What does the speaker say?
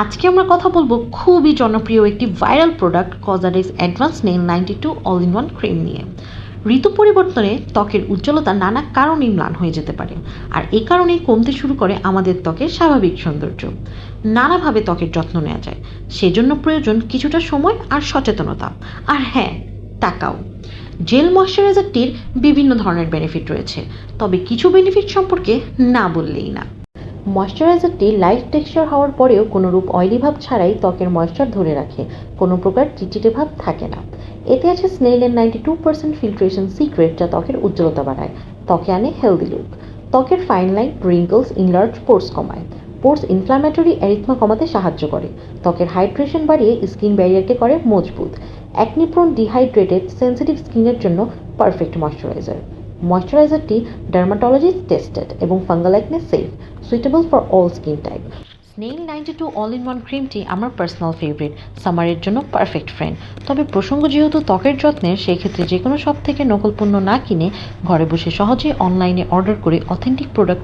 আজকে আমরা কথা বলবো খুবই জনপ্রিয় একটি viral product COSRX advance snail 92 all in one cream নিয়ে। ঋতু পরিবর্তনে ত্বকের উজ্জ্বলতা নানা কারণেই ম্লান হয়ে যেতে পারে, আর এই কারণেই কমতে শুরু করে আমাদের ত্বকের স্বাভাবিক সৌন্দর্য। নানাভাবে ত্বকের যত্ন নেওয়া যায়, সেজন্য প্রয়োজন কিছুটা সময় আর সচেতনতা, আর হ্যাঁ, টাকাও। জেল ময়শ্চারাইজারটির বিভিন্ন ধরনের বেনিফিট রয়েছে, তবে কিছু বেনিফিট সম্পর্কে না বললেই না। ময়শ্চারাইজারটি লাইট টেক্সচার হওয়ার পরেও কোনো রূপ অয়েলি ভাব ছাড়াই ত্বকের ময়েশ্চার ধরে রাখে, কোনো প্রকার চিটচিটে ভাব থাকে না। এতে আছে স্নেইলের 92% ফিল্ট্রেশন সিক্রেট, যা ত্বকের উজ্জ্বলতা বাড়ায়, ত্বকে আনে হেলদি লুক। ত্বকের ফাইন লাইন, রিঙ্কলস, ইনলার্জ পোর্স কমায়, পোর্স ইনফ্ল্যামেটরি এরিথমা কমাতে সাহায্য করে, ত্বকের হাইড্রেশন বাড়িয়ে স্কিন ব্যারিয়ারকে করে মজবুত। অ্যাকনিপ্রোন ডিহাইড্রেটেড সেন্সিটিভ স্কিনের জন্য পারফেক্ট ময়শ্চারাইজার। ময়শ্চারাইজারটি ডার্মাটোলজিস্ট টেস্টেড এবং fungal acne safe, suitable for all skin type. Snail 92 all in one ক্রিমটি আমার পার্সোনাল ফেভারিট, সামারের জন্য পারফেক্ট ফ্রেন্ড। তবে প্রসঙ্গ যেহেতু ত্বকের যত্নের, সেই ক্ষেত্রে যে কোনো শপ থেকে নকল পণ্য না কিনে ঘরে বসে সহজেই অনলাইনে অর্ডার করে অথেন্টিক প্রোডাক্ট